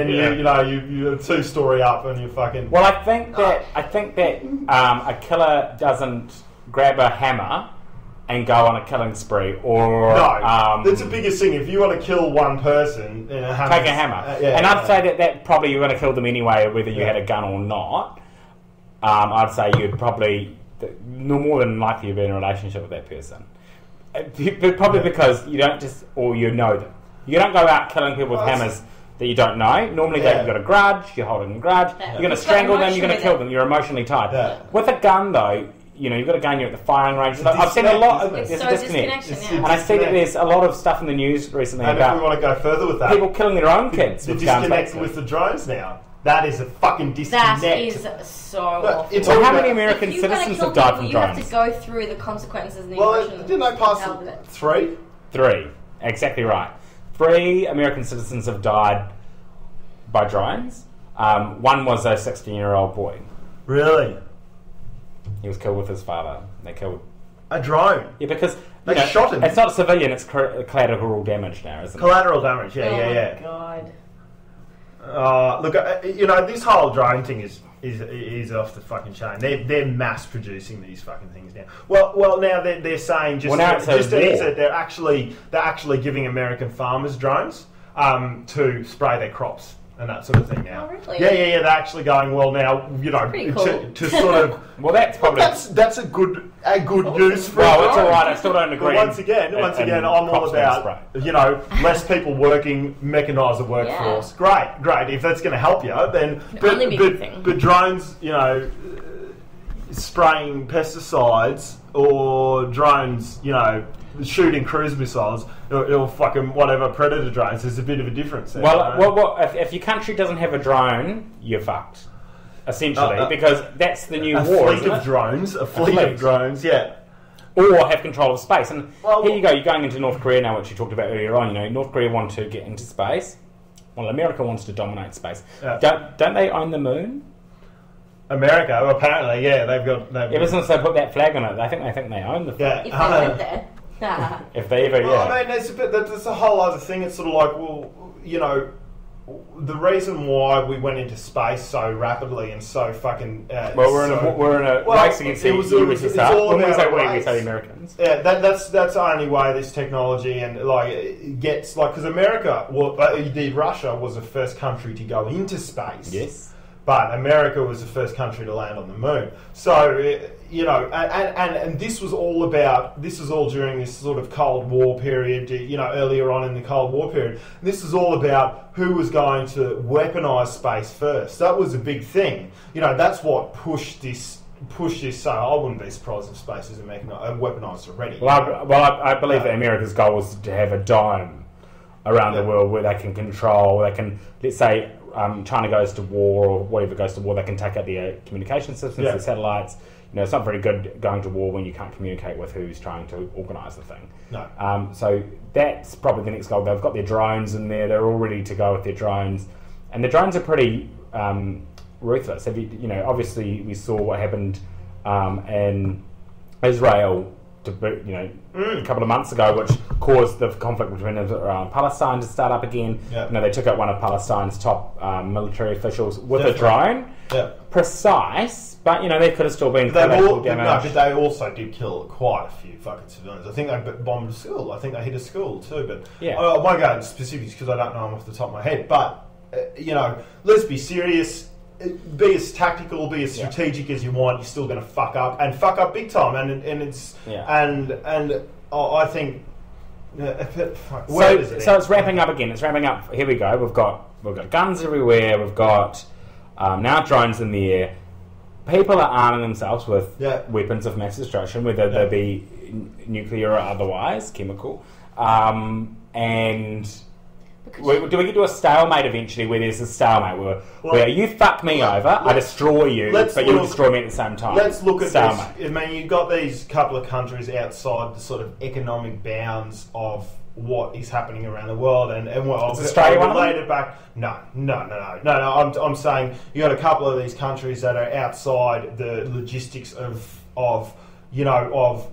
And you're 2-story up and you're fucking... Well, I think that a killer doesn't grab a hammer and go on a killing spree, or... No, that's the biggest thing. If you want to kill one person... take a hammer. I'd say that probably you're going to kill them anyway, whether you had a gun or not. I'd say you'd probably... No more than likely you'd be in a relationship with that person. But probably because you don't just... Or you know them. You don't go out killing people with hammers that you don't know. Normally they've got a grudge, you're holding a grudge, you're going to strangle them, you're going to kill them, you're emotionally tied. Yeah. With a gun though, you've got a gun, you're at the firing range. So I've seen a lot of... There's a disconnect. And I see that there's a lot of stuff in the news recently about... And if we want to go further with that... People killing their own kids with guns. The disconnect with the drones now. That is a fucking disconnect. That is so awful. Well, how many American citizens have died from drones? You have to go through the consequences and the emotions. Didn't they pass 3? 3. Exactly right. 3 American citizens have died by drones. One was a 16-year-old boy. Really? He was killed with his father. They killed... A drone? Yeah, because... They shot him. It's not a civilian, it's collateral damage now, isn't it? Collateral damage, yeah. Oh my God. Look, this whole drone thing is off the fucking chain. They're mass producing these fucking things now. Well, now they're saying they're actually giving American farmers drones to spray their crops and that sort of thing now. Oh, really? Yeah. They're actually going cool. to sort of. Well, that's probably that's a good use for. Well, it's all right. I still don't agree. But once again, I'm all about less people working, mechanise the workforce. Yeah. Great. If that's going to help you, then but drones, spraying pesticides or drones, shooting cruise missiles or fucking whatever predator drones. There's a bit of a difference there. Well, if your country doesn't have a drone, you're fucked. Essentially, because that's the new war. A fleet of drones, yeah. Or have control of space. And here you go, you're going into North Korea now, which you talked about earlier on. North Korea want to get into space. Well, America wants to dominate space. Yeah. Don't they own the moon? America, apparently, yeah. Ever since they put that flag on it, I think they own the flag. If they went there. If they ever, I mean, that's a whole other thing. It's sort of like, the reason why we went into space so rapidly and so fucking... we're in a race against the USSR. When we say the Americans. Yeah, that's the only way this technology and gets... because America, indeed Russia, was the first country to go into space. Yes. But America was the first country to land on the moon. So, and this was all during this sort of Cold War period, earlier on in the Cold War period. This is all about who was going to weaponize space first. That was a big thing. That's what pushed this. So I wouldn't be surprised if space isn't weaponized already. I believe that America's goal was to have a dome around the world where they can control, let's say, China goes to war or whatever goes to war, they can take out their communication systems, their satellites. It's not very good going to war when you can't communicate with who's trying to organise the thing. No. So that's probably the next goal. They've got their drones in there. They're all ready to go with their drones, and the drones are pretty ruthless. Obviously we saw what happened in Israel a couple of months ago, which caused the conflict between Israel and Palestine to start up again. Yep. They took out one of Palestine's top military officials with a drone. Yep. Precise, but they could have still been collateral damage. No, but they also did kill quite a few fucking civilians. I think they bombed a school. I think they hit a school too. But I won't go into specifics because I don't know them off the top of my head. But let's be serious. Be as tactical, be as strategic as you want. You're still going to fuck up and fuck up big time. And it's and I think. So it's ramping up again. It's ramping up. Here we go. We've got guns everywhere. We've got now drones in the air. People are arming themselves with weapons of mass destruction, whether they be nuclear or otherwise, chemical, and. Do we get to a stalemate eventually where there's a stalemate where you fuck me over, I destroy you, but you destroy me at the same time? Let's look at stalemate. This. I mean, you've got these couple of countries outside the sort of economic bounds of what is happening around the world, and what is Australia one related back. No. I'm saying you got a couple of these countries that are outside the logistics of of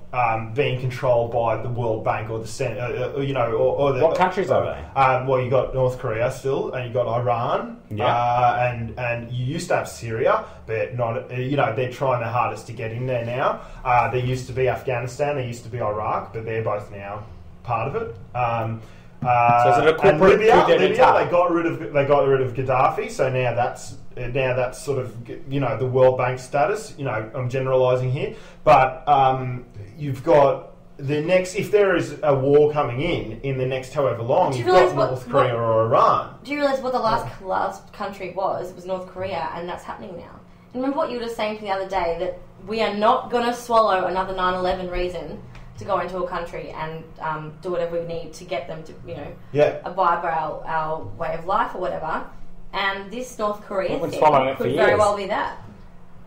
being controlled by the World Bank or the Senate, or the, what countries are they? Well, you got North Korea still, and you got Iran, and you used to have Syria, but not. They're trying their hardest to get in there now. There used to be Afghanistan, there used to be Iraq, but they're both now part of it. So is it a corporate Libya, they got rid of Gaddafi, so now that's sort of the World Bank status. I'm generalising here, but you've got the next. If there is a war coming in the next however long, you've got North Korea or Iran. Do you realise what the last country was? It was North Korea, and that's happening now. And remember what you were just saying to me the other day, that we are not going to swallow another 9/11 reason to go into a country and do whatever we need to get them to, abide by our way of life or whatever. And this North Korea thing could very well be that.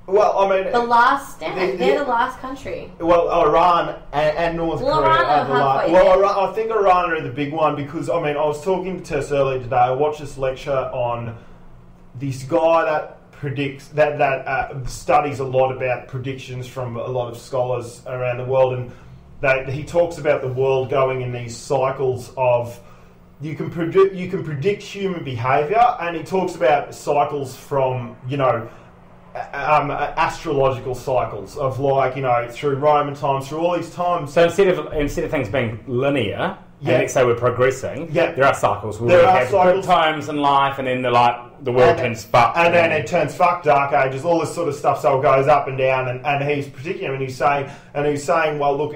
Well, I mean, the last stand. They're the last country. Well, Iran and North Korea are the last. Well, I think Iran are the big one because, I was talking to Tess earlier today. I watched this lecture on this guy that predicts that studies a lot about predictions from a lot of scholars around the world, and he talks about the world going in these cycles of you can predict human behaviour, and he talks about cycles from astrological cycles of through Roman times, through all these times. So instead of things being linear, and let's say we're progressing, there are cycles. We have good times in life, and then the world turns fucked. And then it turns fucked, dark ages, all this sort of stuff, so it goes up and down, and he's predicting, and he's saying, well, look,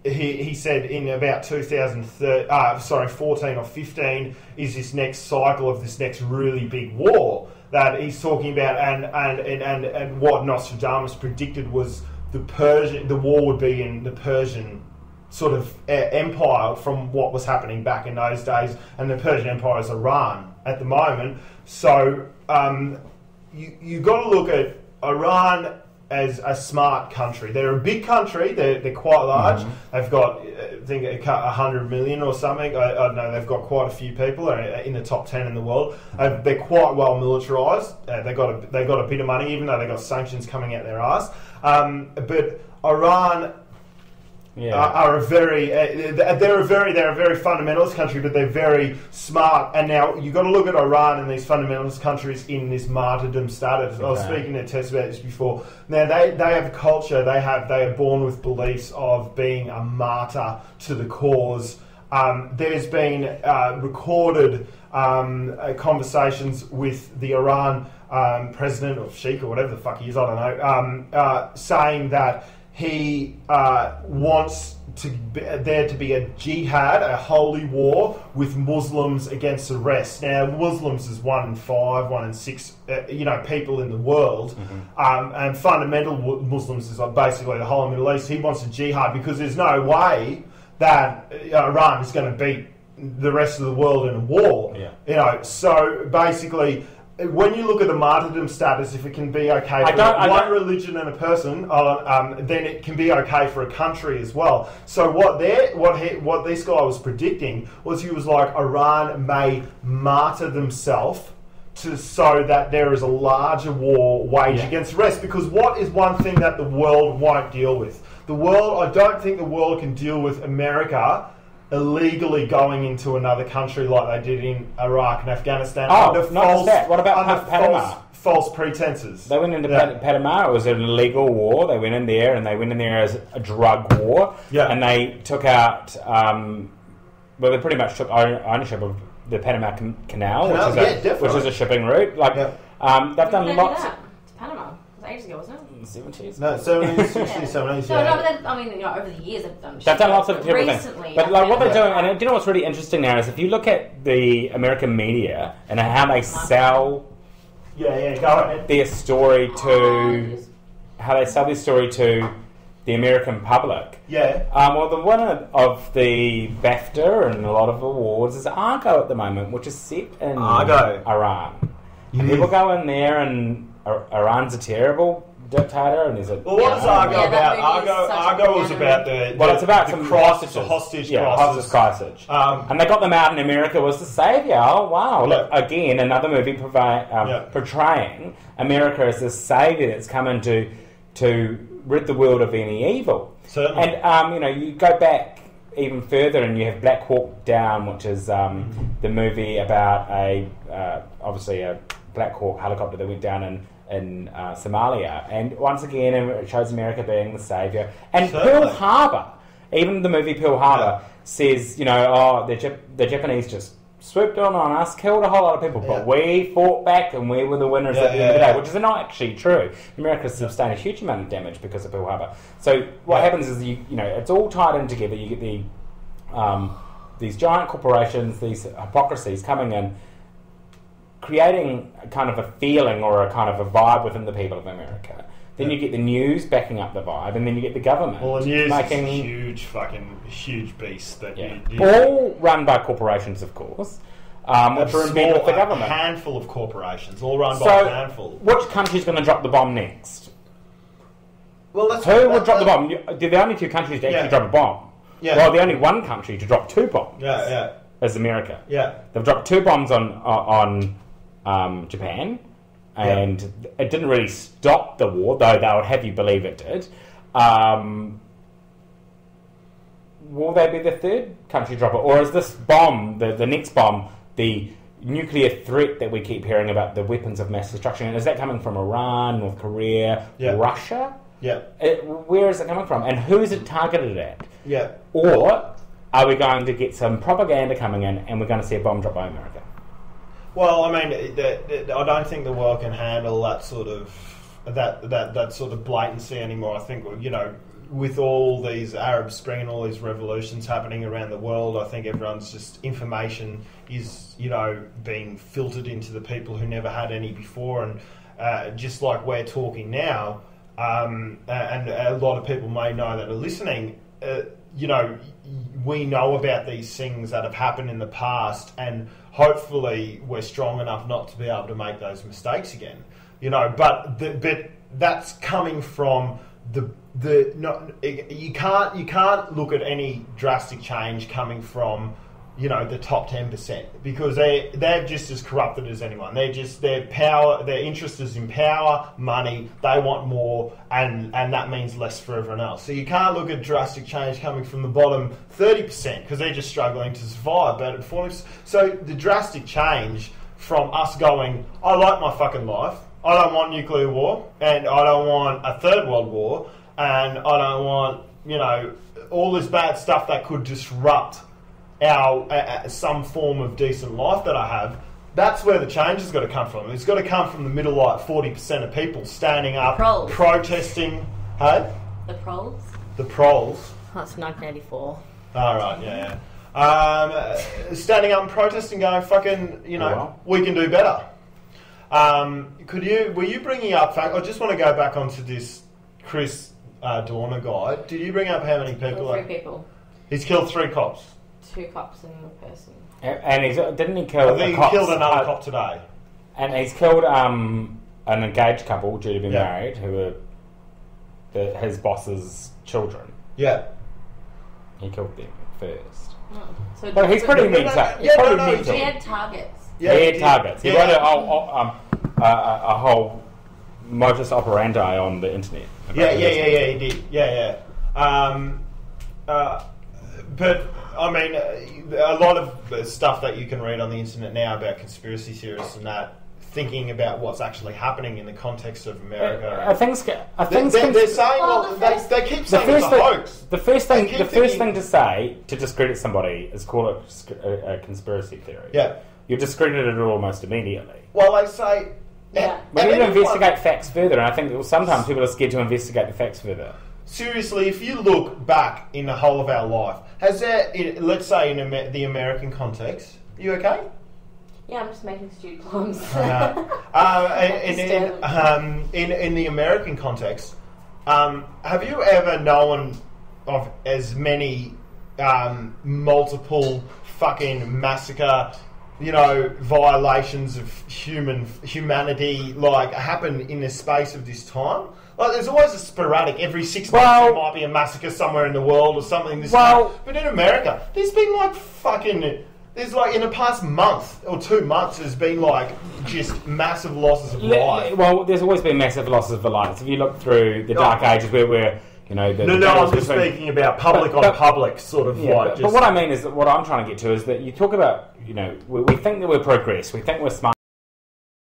he said in about 2014 or 15 is this next cycle of this next really big war that he's talking about, and what Nostradamus predicted was the war would be in the Persian sort of empire from what was happening back in those days, and the Persian Empire is Iran at the moment. So you got to look at Iran as a smart country. They're a big country. They're quite large. Mm-hmm. They've got, I think, 100 million or something. I don't know. They've got quite a few people in the top 10 in the world. They're quite well militarised. They got a bit of money, even though they got sanctions coming out their arse. But Iran are a very they're a very fundamentalist country, but they're very smart. And now you've got to look at Iran and these fundamentalist countries in this martyrdom status. Okay. I was speaking to Tess about this before. Now they have a culture. They are born with beliefs of being a martyr to the cause. There's been recorded conversations with the Iran president, or sheikh, or whatever the fuck he is, I don't know, saying that he wants there to be a jihad, a holy war with Muslims against the rest. Now, Muslims is 1 in 5, 1 in 6, people in the world, and fundamental Muslims is basically the whole Middle East. He wants a jihad because there's no way that Iran is going to beat the rest of the world in a war. Yeah. So basically, when you look at the martyrdom status, if it can be okay for one religion and a person, then it can be okay for a country as well. So what this guy was predicting was, he was like, Iran may martyr themselves so that there is a larger war waged against the rest. Because what is one thing that the world won't deal with? I don't think the world can deal with America illegally going into another country like they did in Iraq and Afghanistan. Not just that. What about Panama? False pretenses. They went into Panama. It was an illegal war. They went in there, and they went in there as a drug war. Yeah. And they took out... they pretty much took ownership of the Panama Canal, which is a shipping route. They've done lots... To Panama. It was ages ago, wasn't it? 70s? No, 70s, 60s, 70s. Over the years they've done lots of different things. But what they're doing, and do you know what's really interesting now, is if you look at the American media and how they sell go ahead. their story to... how they sell their story to the American public. Yeah. The winner of the BAFTA and a lot of awards is Argo at the moment, which is set in Iran. And people go in there, and Iran's a terrible dictator, and there's a... Well, what is Argo about? Argo was about it's about some crisis, hostage crisis. And they got them out in America was the saviour. Oh, wow. Yeah. Look, again, another movie portraying America as the saviour that's come in to rid the world of any evil. Certainly. And you go back even further, and you have Black Hawk Down, which is the movie about obviously a Black Hawk helicopter that went down in Somalia, and once again it shows America being the saviour. And Certainly. Pearl Harbor, even the movie Pearl Harbor says, the Japanese just swooped on us, killed a whole lot of people, but we fought back and we were the winners at the end of the day, which is not actually true. America sustained a huge amount of damage because of Pearl Harbor. So what happens is it's all tied in together. You get these giant corporations, these hypocrisies coming in, creating a kind of a feeling or a kind of a vibe within the people of America. Then you get the news backing up the vibe, and then you get the government. Well, the news making is a huge beast that you all run by corporations, of course, which are in bed with the government. A handful of corporations, all run by a handful. Which country's going to drop the bomb next? Well, who would drop the bomb? They're the only two countries to actually drop a bomb. Yeah. Well, the only one country to drop two bombs. Is America. Yeah. They've dropped two bombs on Japan. And it didn't really stop the war, though they would have you believe it did. Will they be the third country dropper? Or is this bomb, the next bomb, the nuclear threat that we keep hearing about, the weapons of mass destruction, is that coming from Iran, North Korea, Russia? Yeah. Where is it coming from? And who is it targeted at? Yeah. Or are we going to get some propaganda coming in and we're going to see a bomb drop by America? Well, I mean, I don't think the world can handle that sort of blatancy anymore. I think, with all these Arab Spring and all these revolutions happening around the world, I think everyone's just information is being filtered into the people who never had any before, and just like we're talking now, and a lot of people may know that are listening. We know about these things that have happened in the past, and hopefully we're strong enough not to be able to make those mistakes again. But that's coming from you can't look at any drastic change coming from the top 10%, because they're just as corrupted as anyone. Their interest is in power, money. They want more, and that means less for everyone else. So you can't look at drastic change coming from the bottom 30%, because they're just struggling to survive. But at 40%, so the drastic change from us going, I like my fucking life, I don't want nuclear war, and I don't want a third world war, and I don't want all this bad stuff that could disrupt our some form of decent life that I have. That's where the change has got to come from. It's got to come from the middle, 40% of people standing up, protesting. Hey? The proles? The proles. That's 1984. All right, standing up and protesting, going, fucking, we can do better. Were you bringing up, I just want to go back onto this Chris Dorner guy. Did you bring up how many people? 3 people. He's killed 3 cops. 2 cops and a person. And didn't he kill? I think he killed another cop today. And he's killed an engaged couple due to be married, who were his boss's children. Yeah. He killed them first. Oh. So well, he's pretty mean. He had targets. Yeah, he had targets. He wrote a whole modus operandi on the internet. He did. But I mean, a lot of stuff that you can read on the internet now about conspiracy theorists and that, thinking about what's actually happening in the context of America. They're saying, they keep saying it's a hoax. The first thing to say to discredit somebody is call it a conspiracy theory. Yeah, you're discredited it almost immediately. Well, they say. Yeah. We need to investigate facts further, and I think sometimes people are scared to investigate the facts further. Seriously, if you look back in the whole of our life, has there, let's say in the American context, are you okay? Yeah, I'm just making stewed plums. In the American context, have you ever known of as many multiple fucking massacre, violations of humanity happen in the space of this time? Like, there's always a sporadic, every 6 months there might be a massacre somewhere in the world or something. But in America, there's been There's like in the past month or 2 months, there's been like just massive losses of life. Well, there's always been massive losses of life. If you look through the dark ages where we're, you know, I'm just speaking about public on public sort of like. But what I mean is that what I'm trying to get to is that you talk about, you know, we think that we're progress, we think we're smart.